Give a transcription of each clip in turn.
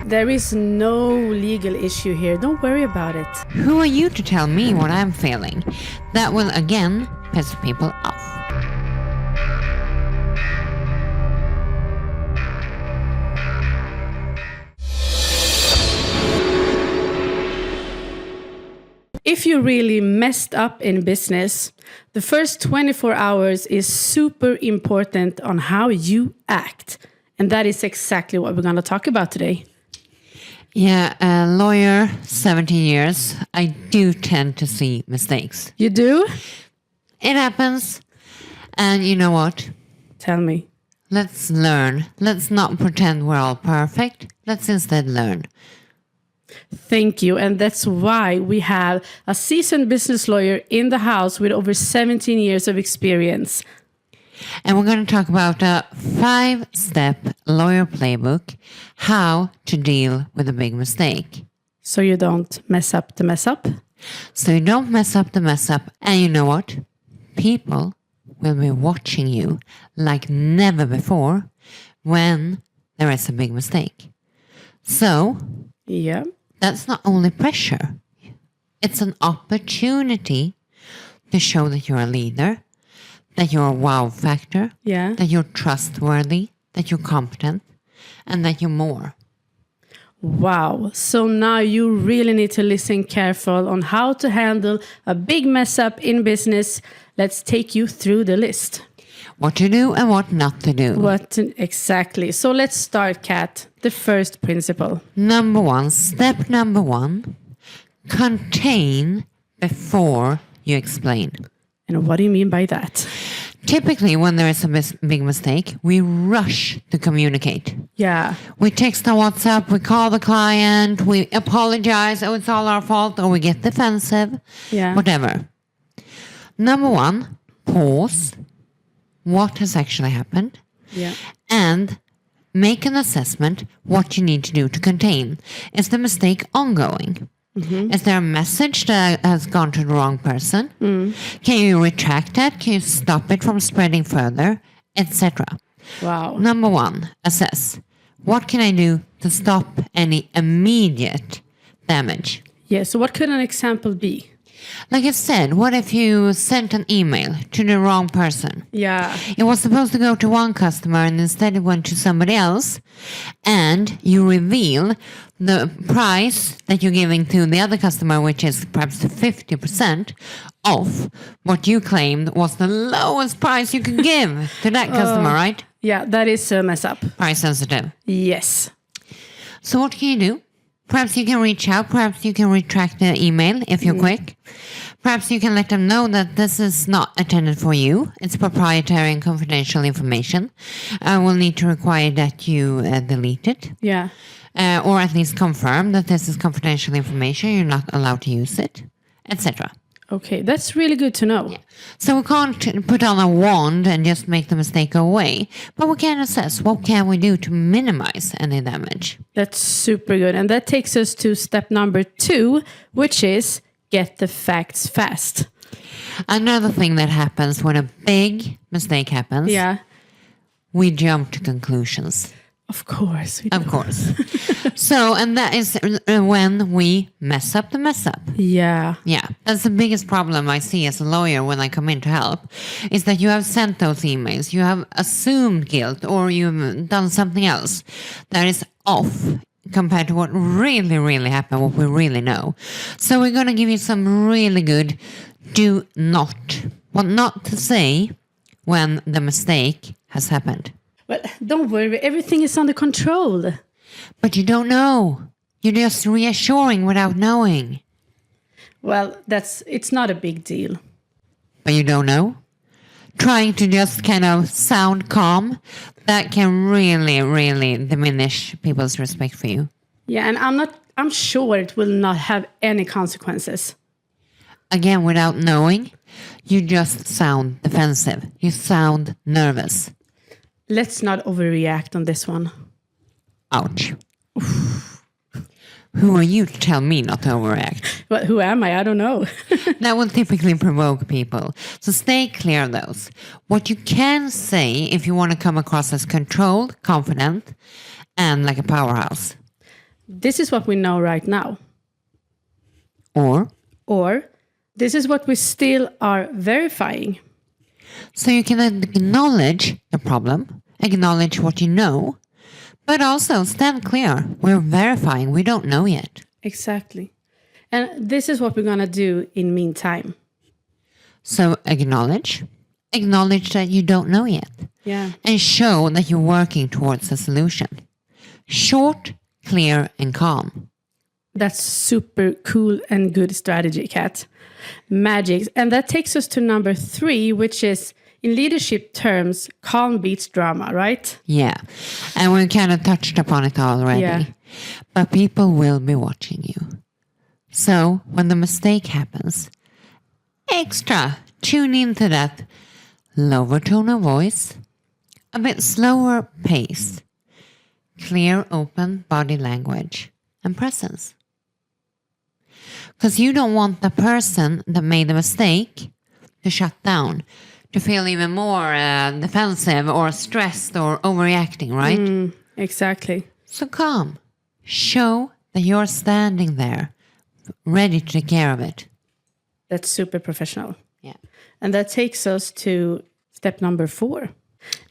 There is no legal issue here. Don't worry about it. Who are you to tell me what I'm feeling? That will again piss people off. If you really messed up in business, the first 24 hours is super important on how you act. And that is exactly what we're going to talk about today. Yeah, a lawyer, 17 years, I do tend to see mistakes. You do? It happens. And you know what? Tell me. Let's learn. Let's not pretend we're all perfect. Let's instead learn. Thank you. And that's why we have a seasoned business lawyer in the house with over 17 years of experience. And we're going to talk about a 5-step lawyer playbook, how to deal with a big mistake. So you don't mess up the mess up? So you don't mess up the mess up. And you know what? People will be watching you like never before when there is a big mistake. So yeah, that's not only pressure. It's an opportunity to show that you're a leader, that you're a wow factor, that you're trustworthy, that you're competent, and that you're more. Wow. So now you really need to listen careful on how to handle a big mess up in business. Let's take you through the list. What to do and what not to do. Exactly. So let's start, Kat. The first principle. Step number one, contain before you explain. And what do you mean by that? Typically, when there is a big mistake, we rush to communicate. Yeah. We text on WhatsApp, we call the client, we apologize, oh, it's all our fault, or we get defensive, whatever. Number one, pause. What has actually happened? And make an assessment what you need to do to contain. Is the mistake ongoing? Is there a message that has gone to the wrong person? Can you retract that? Can you stop it from spreading further? Etc. Wow. Number one, assess. What can I do to stop any immediate damage? Yeah, so what could an example be? Like I said, what if you sent an email to the wrong person? Yeah. It was supposed to go to one customer and instead it went to somebody else. And you reveal the price that you're giving to the other customer, which is perhaps 50% off what you claimed was the lowest price you could give to that customer, right? Yeah, that is a mess up. Price sensitive. Yes. So what can you do? Perhaps you can reach out. Perhaps you can retract the email if you're quick. Perhaps you can let them know that this is not intended for you. It's proprietary and confidential information. I will need to require that you delete it. Yeah. Or at least confirm that this is confidential information. You're not allowed to use it, etc. Okay, that's really good to know. Yeah. So we can't put on a wand and just make the mistake go away, but we can assess what can we do to minimize any damage. That's super good. And that takes us to step number 2, which is get the facts fast. Another thing that happens when a big mistake happens, we jump to conclusions. Of course. Of course. So, and that is when we mess up the mess up. Yeah. Yeah. That's the biggest problem I see as a lawyer when I come in to help, is that you have sent those emails, you have assumed guilt, or you've done something else that is off compared to what really, really happened, what we really know. So we're going to give you some really good what not to say when the mistake has happened. But don't worry, everything is under control. But you don't know. You're just reassuring without knowing. Well, it's not a big deal. But you don't know? Trying to just kind of sound calm, that can really, really diminish people's respect for you. Yeah, and I'm sure it will not have any consequences. Again, without knowing, you just sound defensive. You sound nervous. Let's not overreact on this one. Ouch. Who are you to tell me not to overreact? But who am I? I don't know. That will typically provoke people. So stay clear of those. What you can say if you want to come across as controlled, confident, and like a powerhouse. this is what we know right now. Or this is what we still are verifying. So you can acknowledge the problem, acknowledge what you know, but also stand clear. We're verifying. We don't know yet. Exactly. And this is what we're going to do in meantime. So acknowledge that you don't know yet. Yeah. And show that you're working towards a solution. Short, clear, and calm. That's super cool and good strategy, Kat. Magic. And that takes us to number 3, which is, in leadership terms, calm beats drama, right? Yeah. And we kind of touched upon it already. Yeah. But people will be watching you. So when the mistake happens, tune into that lower tone of voice, a bit slower pace, clear, open body language, and presence. Because you don't want the person that made the mistake to shut down, to feel even more defensive or stressed or overreacting, right? Exactly. So calm. Show that you're standing there, ready to take care of it. That's super professional. Yeah. And that takes us to step number 4.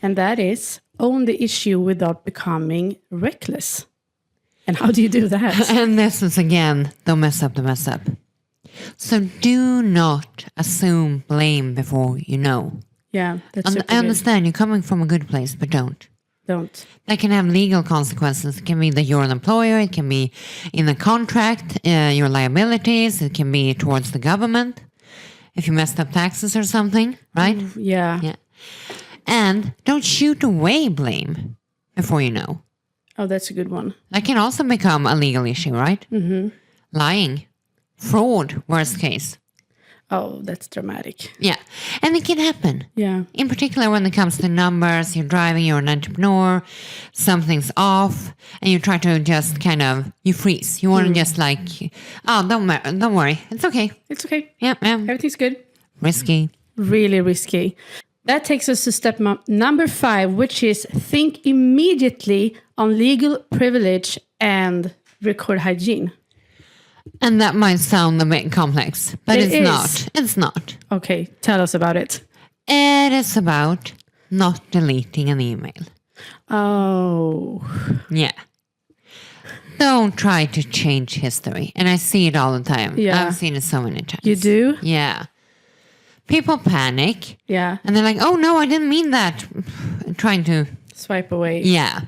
And that is own the issue without becoming reckless. And how do you do that? And this is, again, don't mess up the mess up. So do not assume blame before you know. Yeah, that's super I understand you're coming from a good place, but don't. Don't. That can have legal consequences. It can be that you're an employer. It can be in a contract, your liabilities. It can be towards the government. If you messed up taxes or something, right? Yeah. And don't shoot away blame before you know. Oh, that's a good one. That can also become a legal issue, right? Mm-hmm. Lying. Fraud, worst case. Oh, that's dramatic. Yeah. And it can happen. Yeah. In particular, when it comes to numbers, you're driving, you're an entrepreneur, something's off, and you try to just you freeze. You want to just don't worry. It's okay. It's okay. Yeah. Everything's good. Risky. Really risky. That takes us to step number 5, which is think immediately on legal privilege and record hygiene. And that might sound a bit complex, but it's not. It's not. Okay, tell us about it. It is about not deleting an email. Oh. Yeah. Don't try to change history. And I see it all the time. Yeah. I've seen it so many times. You do? Yeah. People panic. Yeah. And they're like, oh no, I didn't mean that. Trying to swipe away. Yeah.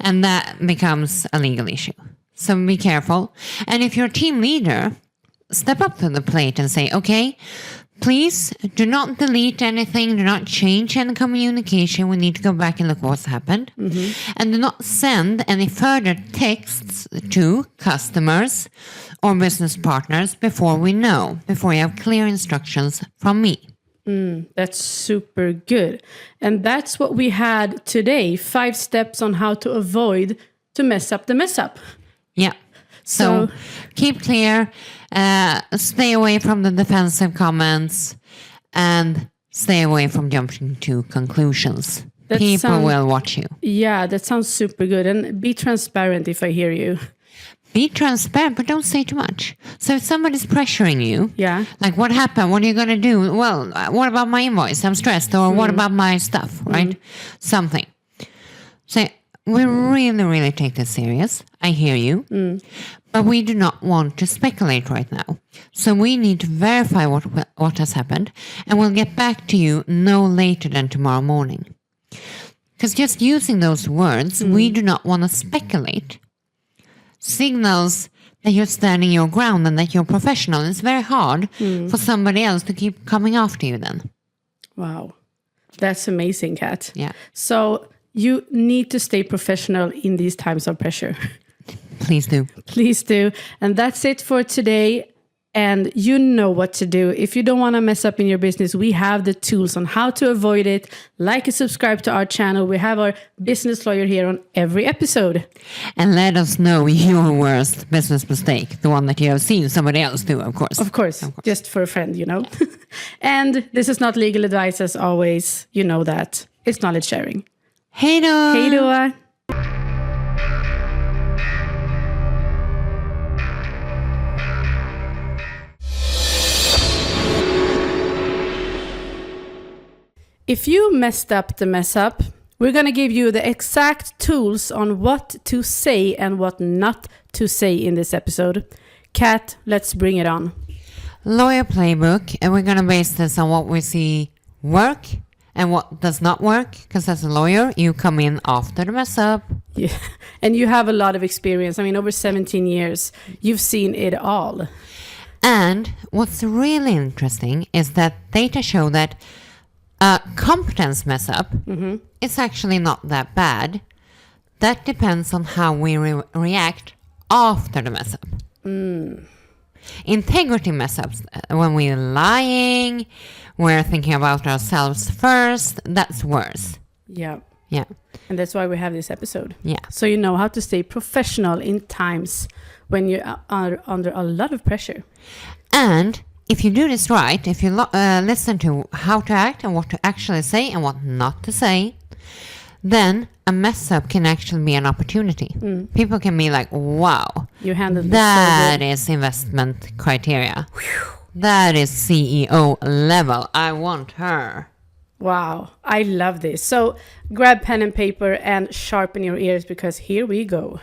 And that becomes a legal issue. So be careful. And if you're a team leader, step up to the plate and say, okay, please do not delete anything. Do not change any communication. We need to go back and look what's happened. Mm-hmm. And do not send any further texts to customers or business partners before you have clear instructions from me. That's super good. And that's what we had today. 5 steps on how to avoid to mess up the mess up. Yeah. So keep clear, stay away from the defensive comments, and stay away from jumping to conclusions. People will watch you. Yeah, that sounds super good. And be transparent if I hear you. Be transparent, but don't say too much. So if somebody's pressuring you, like what happened? What are you going to do? Well, what about my invoice? I'm stressed. Or what about my stuff, right? Something. Say, we really, really take this serious. I hear you. But we do not want to speculate right now. So we need to verify what has happened. And we'll get back to you no later than tomorrow morning. Because just using those words, we do not want to speculate. Signals that you're standing your ground and that you're professional. It's very hard for somebody else to keep coming after you then. Wow. That's amazing, Kat. Yeah. So you need to stay professional in these times of pressure. Please do. Please do. And that's it for today. And you know what to do. If you don't want to mess up in your business, we have the tools on how to avoid it. Like and subscribe to our channel. We have our business lawyer here on every episode. And let us know your worst business mistake. The one that you have seen somebody else do, of course. Of course. Just for a friend, you know. And this is not legal advice as always. You know that. It's knowledge sharing. Hej då! Hej då! If you messed up the mess up, we're going to give you the exact tools on what to say and what not to say in this episode. Kat, let's bring it on. Lawyer Playbook, and we're going to base this on what we see work and what does not work, because as a lawyer, you come in after the mess up. Yeah. And you have a lot of experience. I mean, over 17 years, you've seen it all. And what's really interesting is that data show that a competence mess up is actually not that bad. That depends on how we react after the mess up. Integrity mess ups, when we're lying, we're thinking about ourselves first, that's worse. Yeah. Yeah. And that's why we have this episode. Yeah. So you know how to stay professional in times when you are under a lot of pressure. And if you do this right, if you listen to how to act and what to actually say and what not to say, then a mess up can actually be an opportunity. People can be like, wow, you handled that so is investment criteria. That is CEO level. I want her. Wow, I love this. So grab pen and paper and sharpen your ears, because here we go.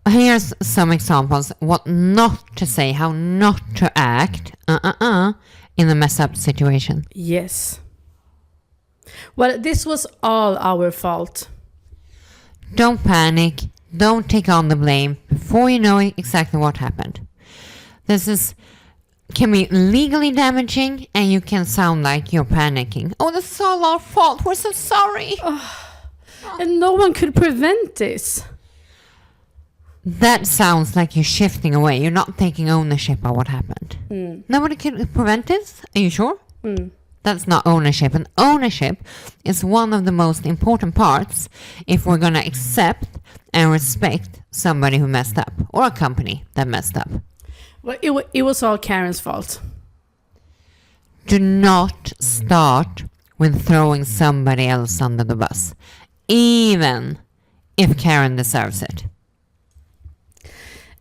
Here's some examples what not to say, how not to act in a mess up situation. Yes. Well, this was all our fault. Don't panic. Don't take on the blame before you know exactly what happened. This can be legally damaging, and you can sound like you're panicking. Oh, this is all our fault. We're so sorry. And no one could prevent this. That sounds like you're shifting away. You're not taking ownership of what happened. Nobody can prevent this? Are you sure? That's not ownership. And ownership is one of the most important parts if we're going to accept and respect somebody who messed up, or a company that messed up. Well, it was all Karen's fault. Do not start with throwing somebody else under the bus, even if Karen deserves it.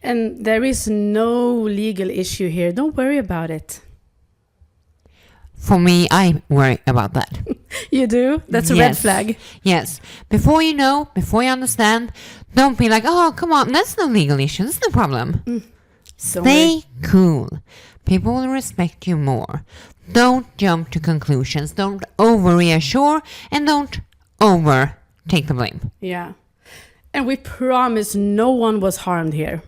And there is no legal issue here. Don't worry about it. For me, I worry about that. You do? That's a red flag. Yes. Before you know, before you understand, don't be like, oh, come on, that's no legal issue. That's no problem. Stay cool. People will respect you more. Don't jump to conclusions. Don't over-reassure, and don't take the blame. Yeah. And we promise no one was harmed here.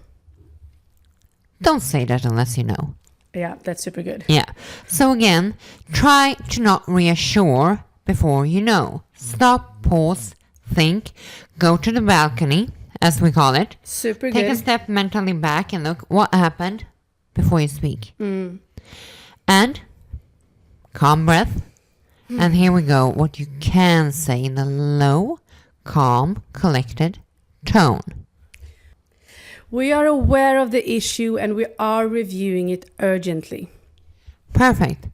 Don't say that unless you know. Yeah, that's super good. Yeah. So again, try to not reassure before you know. Stop, pause, think, go to the balcony, as we call it. Super good. Take a step mentally back and look what happened before you speak. And calm breath. And here we go. What you can say in a low, calm, collected tone. We are aware of the issue and we are reviewing it urgently. Perfect.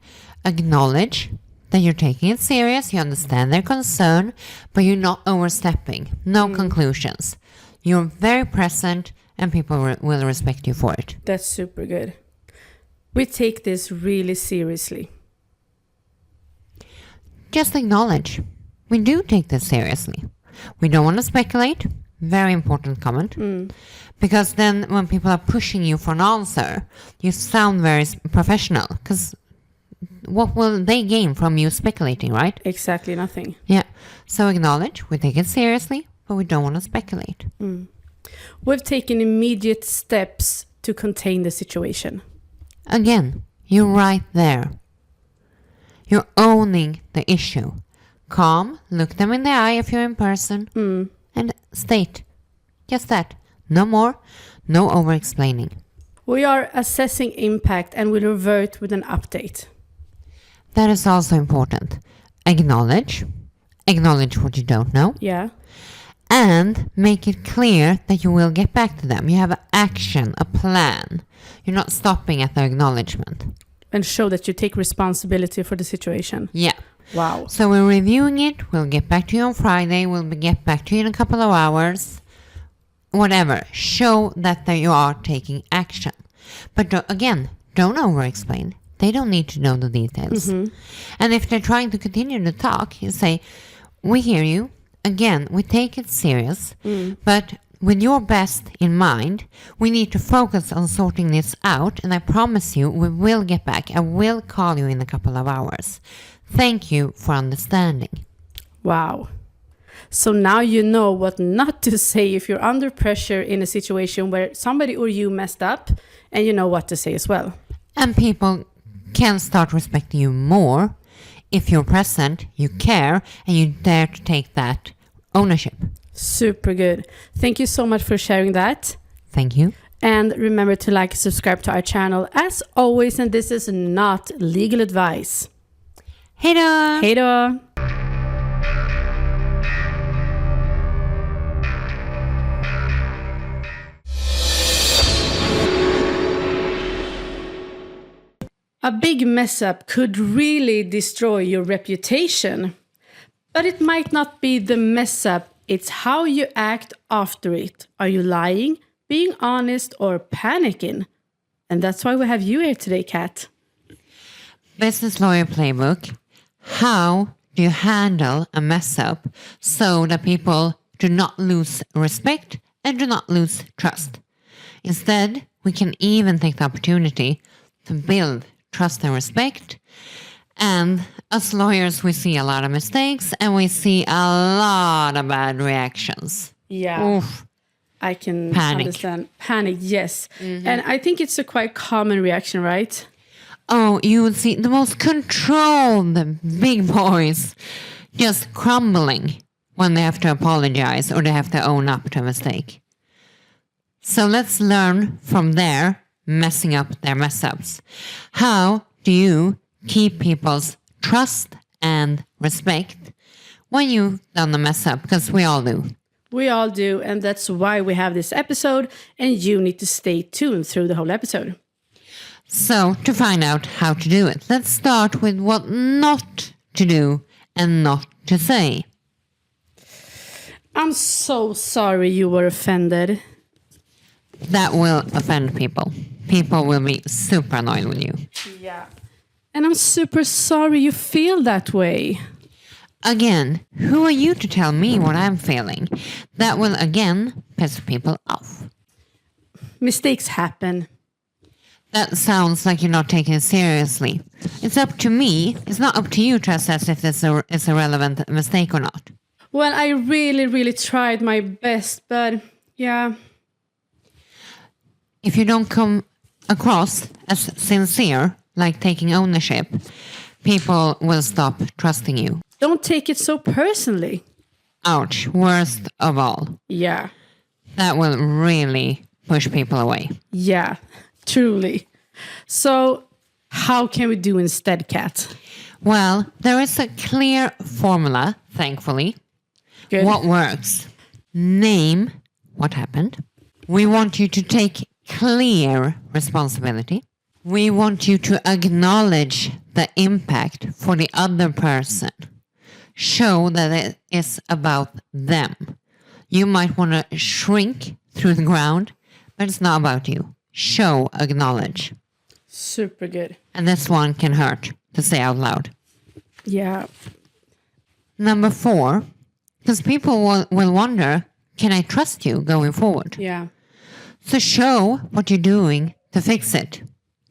Acknowledge that you're taking it serious, you understand their concern, but you're not overstepping. No conclusions. You're very present, and people will respect you for it. That's super good. We take this really seriously. Just acknowledge. We do take this seriously. We don't want to speculate. Very important comment. Because then when people are pushing you for an answer, you sound very professional. Because what will they gain from you speculating, right? Exactly nothing. Yeah. So acknowledge, we take it seriously, but we don't want to speculate. We've taken immediate steps to contain the situation. Again, you're right there. You're owning the issue. Calm, look them in the eye if you're in person, and state just that. No more, no over-explaining. We are assessing impact and will revert with an update. That is also important. Acknowledge what you don't know. Yeah. And make it clear that you will get back to them. You have an action, a plan. You're not stopping at the acknowledgement. And show that you take responsibility for the situation. Yeah. Wow. So we're reviewing it. We'll get back to you on Friday. We'll get back to you in a couple of hours. Whatever. Show that you are taking action. But again, don't over-explain. They don't need to know the details. And if they're trying to continue to talk, you say, we hear you. Again, we take it serious, but with your best in mind, we need to focus on sorting this out, and I promise you we will get back. I will call you in a couple of hours. Thank you for understanding. Wow. So now you know what not to say if you're under pressure in a situation where somebody or you messed up, and you know what to say as well. And people can start respecting you more if you're present, you care, and you dare to take that ownership. Super good. Thank you so much for sharing that. Thank you. And remember to like and subscribe to our channel as always, and this is not legal advice. Hej då! Hej då! A big mess up could really destroy your reputation. But it might not be the mess up, it's how you act after it. Are you lying, being honest, or panicking? And that's why we have you here today, Kat. Business Lawyer Playbook. How do you handle a mess up so that people do not lose respect and do not lose trust? Instead, we can even take the opportunity to build trust and respect. And as lawyers, we see a lot of mistakes and we see a lot of bad reactions. Yeah. Oof. I can Panic. understand. Panic, yes. And I think it's a quite common reaction, right? Oh, you would see the most controlled big boys just crumbling when they have to apologize or they have to own up to a mistake. So let's learn from their messing up their mess ups. How do you keep people's trust and respect when you've done a mess up? Because we all do. We all do, and that's why we have this episode, and you need to stay tuned through the whole episode. So, to find out how to do it, let's start with what not to do and not to say. I'm so sorry you were offended. That will offend people. People will be super annoyed with you. Yeah. And I'm super sorry you feel that way. Again, who are you to tell me what I'm feeling? That will again piss people off. Mistakes happen. That sounds like you're not taking it seriously. It's up to me. It's not up to you to assess if this is a relevant mistake or not. Well, I really tried my best, but yeah. If you don't come across as sincere, like taking ownership, people will stop trusting you. Don't take it so personally. Ouch, worst of all. Yeah. That will really push people away. Yeah, truly. So, how can we do instead, Kat? Well, there is a clear formula, thankfully. Good. What works? Name what happened. We want you to take clear responsibility. We want you to acknowledge the impact for the other person. Show that it is about them. You might want to shrink through the ground, but it's not about you. Show, acknowledge. Super good. And this one can hurt to say out loud. Yeah. Number 4, because people will wonder, can I trust you going forward? Yeah. So show what you're doing to fix it,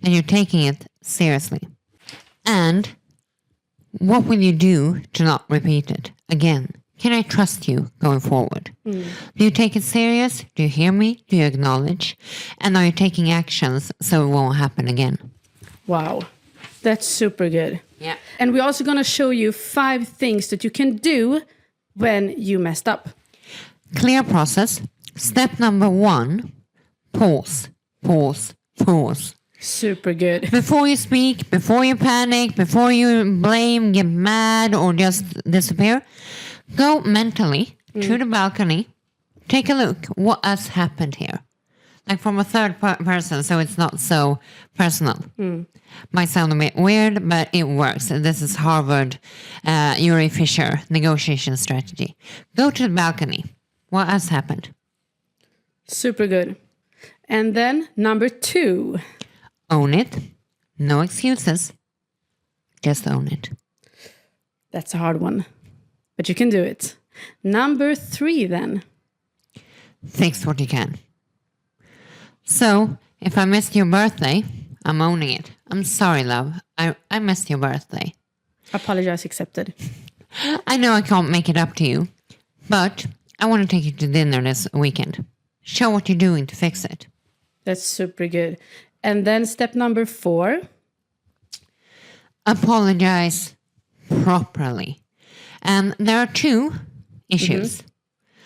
and you're taking it seriously. And what will you do to not repeat it again? Can I trust you going forward? Do you take it serious? Do you hear me? Do you acknowledge? And are you taking actions so it won't happen again? Wow. That's super good. Yeah. And we're also going to show you 5 things that you can do when you messed up. Clear process. Step number 1, pause, pause, pause. Super good. Before you speak, before you panic, before you blame, get mad, or just disappear, go mentally to the balcony. Take a look. What has happened here? Like from a third person, so it's not so personal. Might sound a bit weird, but it works. This is Harvard Uri Fisher negotiation strategy. Go to the balcony. What has happened? Super good. And then number 2. Own it. No excuses. Just own it. That's a hard one, but you can do it. Number 3 then. Fix what you can. So, if I missed your birthday, I'm owning it. I'm sorry, love. I missed your birthday. Apologize accepted. I know I can't make it up to you, but I want to take you to dinner this weekend. Show what you're doing to fix it. That's super good. And then step number 4. Apologize properly. And there are 2 issues.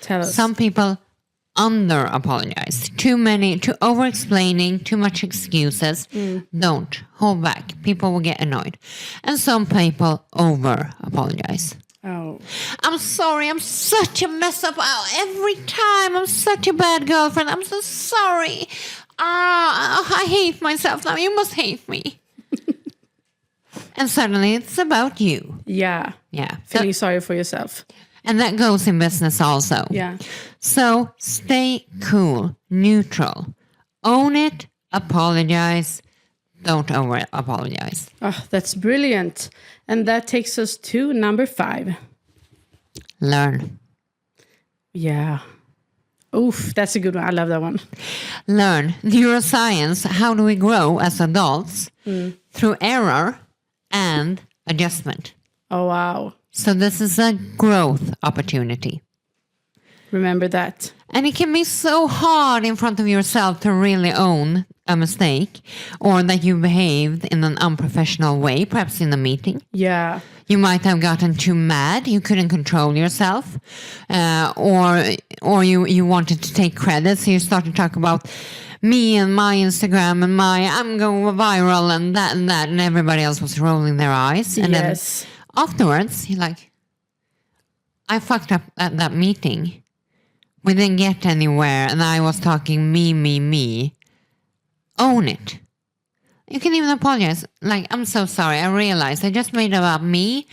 Tell us. Some people under apologize. Too over explaining, too much excuses. Don't hold back. People will get annoyed. And some people over apologize. Oh. I'm sorry, I'm such a mess up every time. I'm such a bad girlfriend. I'm so sorry. I hate myself now. You must hate me. And suddenly it's about you. Yeah. Yeah. Feeling sorry for yourself. And that goes in business also. Yeah. So stay cool, neutral. Own it, apologize. Don't over apologize. Oh, that's brilliant. And that takes us to number 5. Learn. Yeah. Oof, that's a good one. I love that one. Learn. Neuroscience, how do we grow as adults? Through error and adjustment. Oh, wow. So this is a growth opportunity. Remember that. And it can be so hard in front of yourself to really own a mistake or that you behaved in an unprofessional way, perhaps in a meeting. Yeah. You might have gotten too mad. You couldn't control yourself. Or you wanted to take credit. So you start to talk about me and my Instagram and I'm going viral and that. And everybody else was rolling their eyes. And yes. then afterwards, you're like, I fucked up at that meeting. We didn't get anywhere. And I was talking me. Own it. You can even apologize. Like, I'm so sorry. I realized I just made it about me.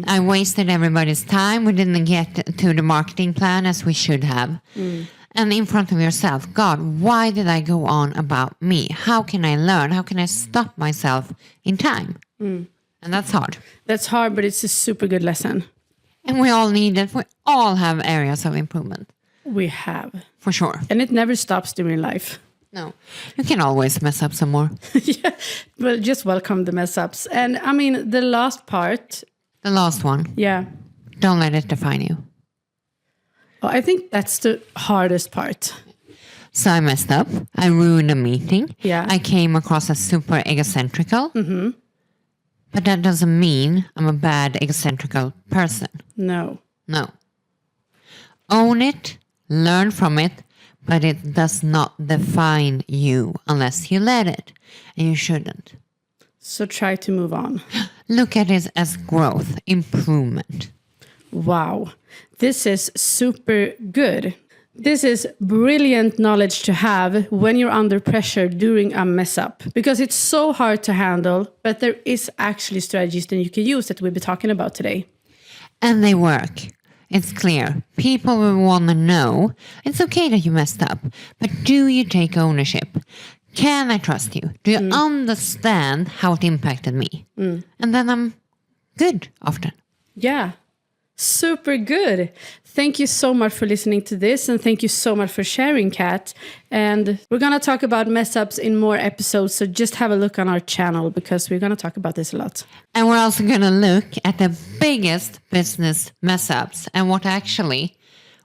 I wasted everybody's time. We didn't get to the marketing plan as we should have. And in front of yourself, God, why did I go on about me? How can I learn? How can I stop myself in time? And that's hard. That's hard, but it's a super good lesson. And we all need it. We all have areas of improvement. We have. For sure. And it never stops during life. No. You can always mess up some more. Yeah. Well, just welcome the mess ups. And I mean, the last part. The last one. Yeah. Don't let it define you. Oh, I think that's the hardest part. So I messed up. I ruined a meeting. Yeah. I came across as super egocentrical. But that doesn't mean I'm a bad egocentrical person. No. Own it. Learn from it. But it does not define you unless you let it. And you shouldn't. So try to move on. Look at it as growth, improvement. Wow. This is super good. This is brilliant knowledge to have when you're under pressure during a mess up. Because it's so hard to handle, but there is actually strategies that you can use that we'll be talking about today. And they work. It's clear. People will want to know. It's okay that you messed up, but do you take ownership? Can I trust you? Do you understand how it impacted me? And then I'm good often. Yeah. Super good. Thank you so much for listening to this, and thank you so much for sharing, Kat. And we're going to talk about mess ups in more episodes, so just have a look on our channel because we're going to talk about this a lot. And we're also going to look at the biggest business mess ups and what actually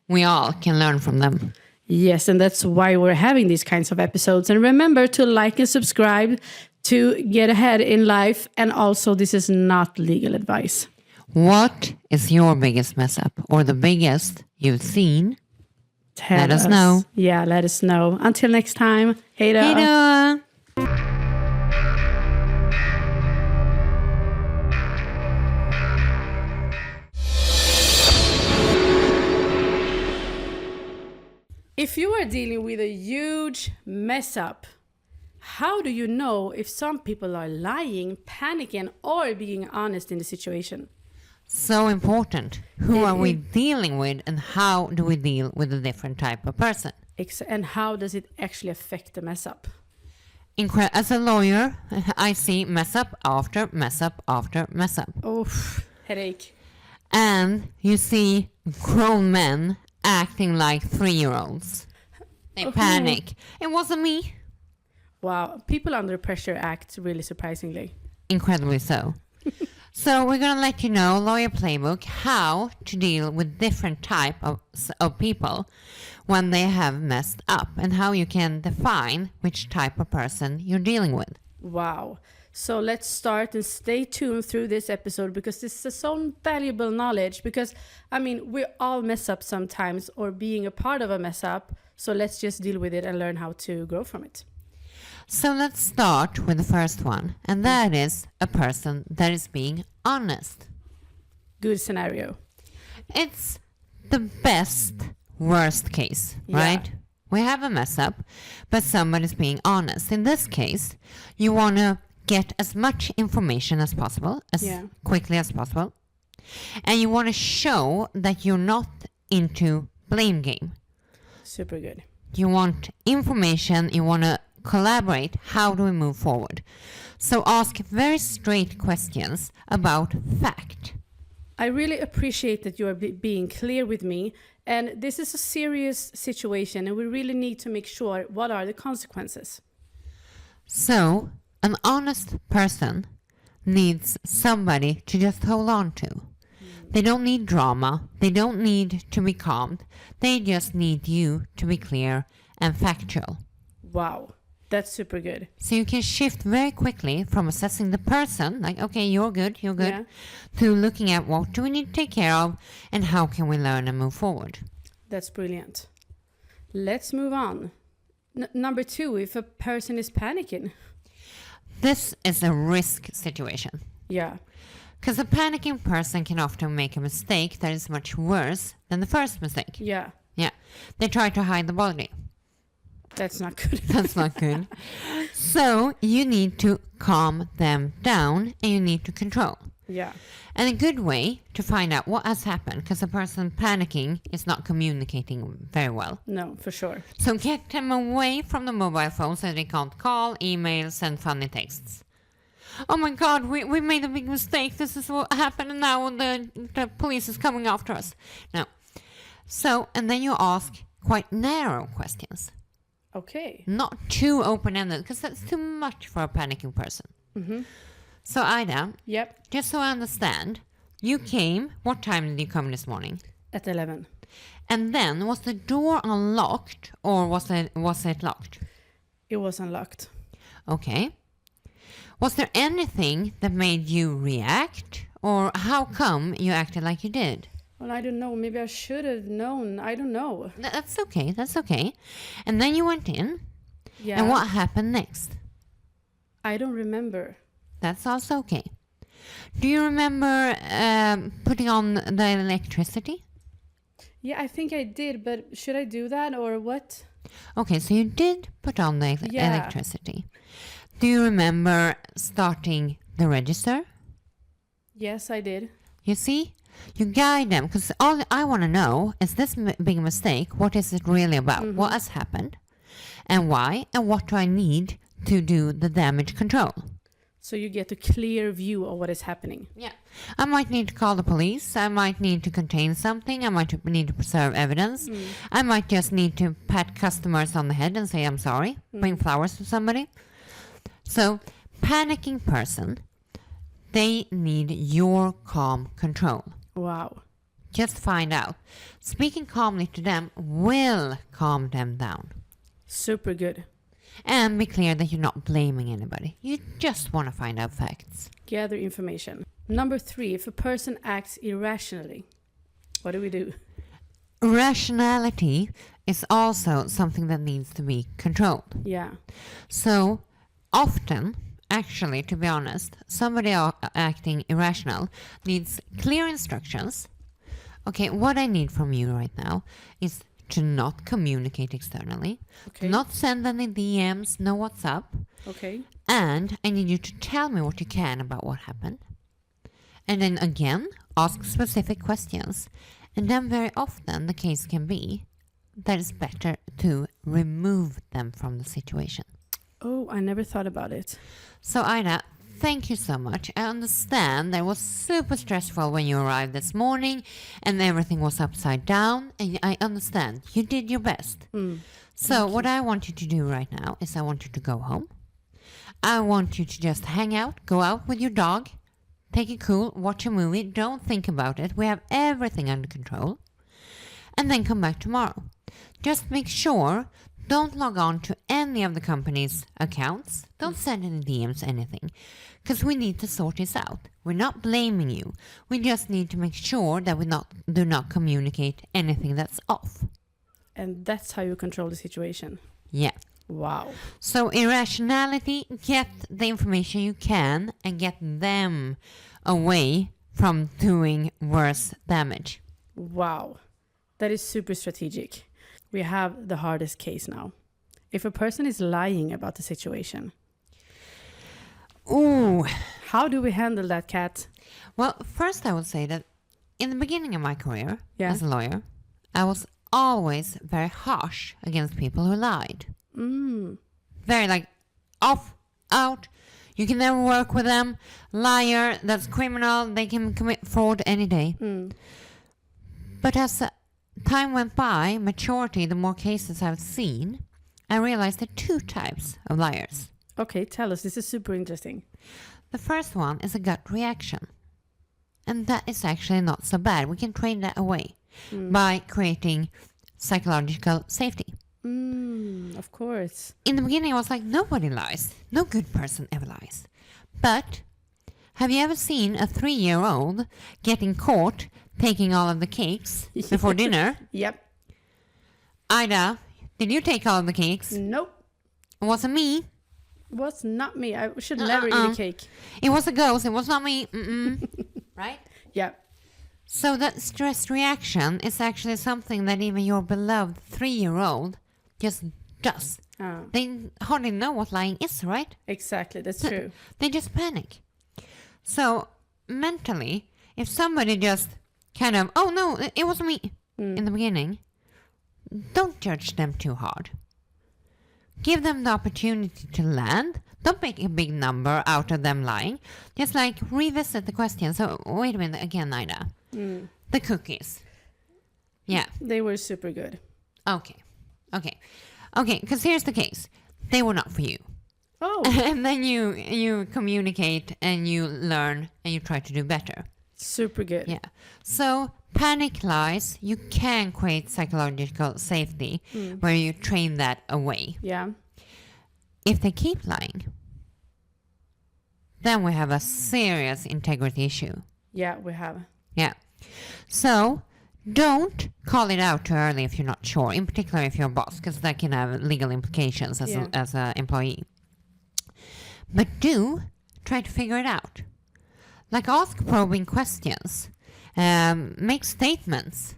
we all can learn from them. Yes, and that's why we're having these kinds of episodes. And remember to like and subscribe to get ahead in life. And also, this is not legal advice. What is your biggest mess up or the biggest you've seen? Let us know. Yeah, let us know. Until next time. Hej då. Hej då. If you are dealing with a huge mess up, how do you know if some people are lying, panicking, or being honest in the situation? So important. Who are we dealing with and how do we deal with a different type of person? And how does it actually affect the mess up? As a lawyer, I see mess up after mess up after mess up. Oh, headache. And you see grown men acting like 3-year-olds. They panic. It wasn't me. Wow, people under pressure act really surprisingly. Incredibly so. So we're going to let you know, Lawyer Playbook, how to deal with different type of people when they have messed up and how you can define which type of person you're dealing with. Wow. So let's start and stay tuned through this episode because this is so valuable knowledge because, I mean, we all mess up sometimes or being a part of a mess up. So let's just deal with it and learn how to grow from it. So let's start with the first one, and that is a person that is being honest. Good scenario. It's the best worst case, right? We have a mess up, but somebody's being honest. In this case, you want to get as much information as possible, as quickly as possible, and you want to show that you're not into blame game. Super good. You want information, you want to collaborate. How do we move forward? So ask very straight questions about fact. I really appreciate that you are being clear with me. And this is a serious situation and we really need to make sure what are the consequences. So an honest person needs somebody to just hold on to. They don't need drama. They don't need to be calmed. They just need you to be clear and factual. Wow. That's super good. So you can shift very quickly from assessing the person, like, okay, you're good, to looking at what do we need to take care of and how can we learn and move forward. That's brilliant. Let's move on. Number 2, if a person is panicking. This is a risk situation. Yeah. Because a panicking person can often make a mistake that is much worse than the first mistake. Yeah. Yeah. They try to hide the body. That's not good. That's not good. So you need to calm them down and you need to control. Yeah. And a good way to find out what has happened, because a person panicking is not communicating very well. No, for sure. So get them away from the mobile phone so they can't call, email, send funny texts. Oh my God, we made a big mistake. This is what happened and now the police is coming after us. No. So, and then you ask quite narrow questions. Okay. Not too open-ended, because that's too much for a panicking person. Mm-hmm. So Ida, yep. Just so I understand, you came, what time did you come this morning? At 11. And then, was the door unlocked or was it locked? It was unlocked. Okay. Was there anything that made you react, or how come you acted like you did? Well, I don't know. Maybe I should have known. I don't know. That's okay. That's okay. And then you went in. Yeah. And what happened next? I don't remember. That's also okay. Do you remember putting on the electricity? Yeah, I think I did. But should I do that or what? Okay, so you did put on the electricity. Do you remember starting the register? Yes, I did. You see? You guide them, because all I want to know is this big mistake, what is it really about? Mm-hmm. What has happened? And why? And what do I need to do the damage control? So you get a clear view of what is happening. Yeah. I might need to call the police. I might need to contain something. I might need to preserve evidence. I might just need to pat customers on the head and say, I'm sorry. Bring flowers to somebody. So, panicking person, they need your calm control. Wow. Just find out. Speaking calmly to them will calm them down. Super good. And be clear that you're not blaming anybody. You just want to find out facts. Gather information. Number 3, if a person acts irrationally, what do we do? Rationality is also something that needs to be controlled. Yeah. So often, actually, to be honest, somebody acting irrational needs clear instructions. Okay, what I need from you right now is to not communicate externally, not send any DMs, no WhatsApp. Okay. And I need you to tell me what you can about what happened. And then again, ask specific questions. And then very often the case can be that it's better to remove them from the situation. Oh, I never thought about it. So Ida, thank you so much. I understand that it was super stressful when you arrived this morning and everything was upside down. And I understand. You did your best. So what I want you to do right now is I want you to go home. I want you to just hang out, go out with your dog, take it cool, watch a movie. Don't think about it. We have everything under control. And then come back tomorrow. Just make sure, don't log on to any of the company's accounts. Don't send any DMs, anything. Because we need to sort this out. We're not blaming you. We just need to make sure that we do not communicate anything that's off. And that's how you control the situation. Yeah. Wow. So irrationality, get the information you can and get them away from doing worse damage. Wow. That is super strategic. We have the hardest case now. If a person is lying about the situation. Ooh. How do we handle that, Kat? Well, first I would say that in the beginning of my career as a lawyer, I was always very harsh against people who lied. Very like off, out. You can never work with them. Liar, that's criminal. They can commit fraud any day. But as time went by, maturity, the more cases I've seen, I realized there are two types of liars. Okay, tell us. This is super interesting. The first one is a gut reaction. And that is actually not so bad. We can train that away by creating psychological safety. Of course. In the beginning, I was like, nobody lies. No good person ever lies. But have you ever seen a 3-year-old getting caught taking all of the cakes before dinner? Yep. Ida, did you take all of the cakes? Nope. It wasn't me. It was not me. I should never eat a cake. It was a ghost. It was not me. Right? Yeah. So that stress reaction is actually something that even your beloved 3-year-old just does. They hardly know what lying is, right? Exactly. That's true. They just panic. So mentally, if somebody just kind of, oh no, it was me in the beginning, don't judge them too hard. Give them the opportunity to land. Don't make a big number out of them lying. Just like revisit the question. So wait a minute again, Ida. The cookies. Yeah. They were super good. Okay, because here's the case. They were not for you. Oh. And then you communicate and you learn and you try to do better. Super good. Yeah. So panic lies, you can create psychological safety where you train that away. Yeah. If they keep lying, then we have a serious integrity issue. Yeah, we have. Yeah. So don't call it out too early if you're not sure, in particular if you're a boss, because that can have legal implications as an employee. But do try to figure it out. Like ask probing questions. Make statements.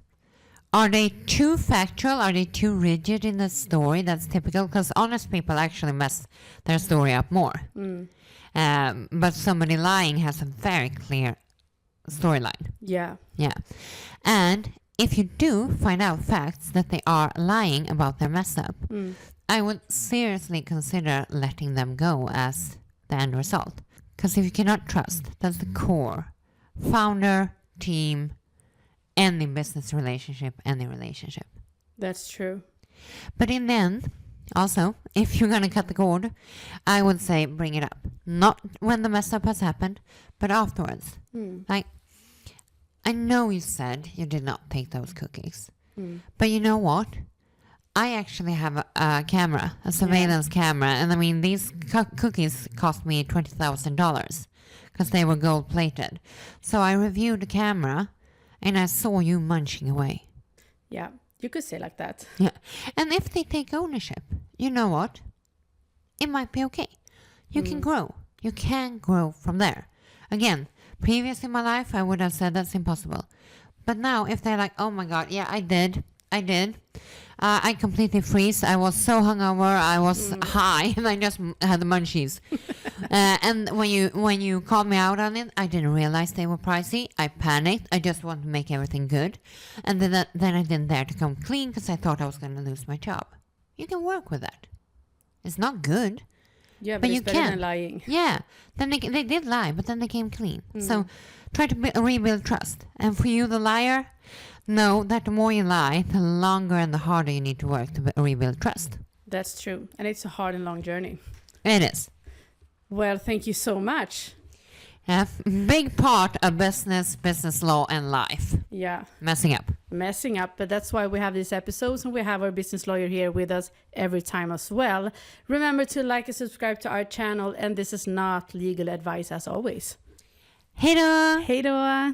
Are they too factual? Are they too rigid in the story? That's typical, because honest people actually mess their story up more. But somebody lying has a very clear storyline. Yeah. Yeah. And if you do find out facts that they are lying about their mess up, I would seriously consider letting them go as the end result. Because if you cannot trust, that's the core. Founder, team, any business relationship, any relationship. That's true. But in the end, also, if you're going to cut the cord, I would say bring it up. Not when the mess up has happened, but afterwards. Like, I know you said you did not take those cookies. But you know what? I actually have a camera, a surveillance camera. And I mean, these cookies cost me $20,000 because they were gold plated. So I reviewed the camera and I saw you munching away. Yeah, you could say like that. Yeah. And if they take ownership, you know what? It might be okay. You can grow. You can grow from there. Again, previously in my life, I would have said that's impossible. But now, if they're like, oh my God, yeah, I did. I completely freeze. I was so hungover. I was high and I just had the munchies. And when you called me out on it, I didn't realize they were pricey. I panicked. I just wanted to make everything good. And then I didn't dare to come clean because I thought I was going to lose my job. You can work with that. It's not good, Yeah, but it's better than lying. Yeah. Then they did lie, but then they came clean. So try to rebuild trust. And for you, the liar, know that the more you lie, the longer and the harder you need to work to rebuild trust. That's true. And it's a hard and long journey. It is. Well, thank you so much. Yeah, big part of business law, and life. Yeah. Messing up. But that's why we have these episodes, and we have our business lawyer here with us every time as well. Remember to like and subscribe to our channel, and this is not legal advice as always. Hej då! Hej då!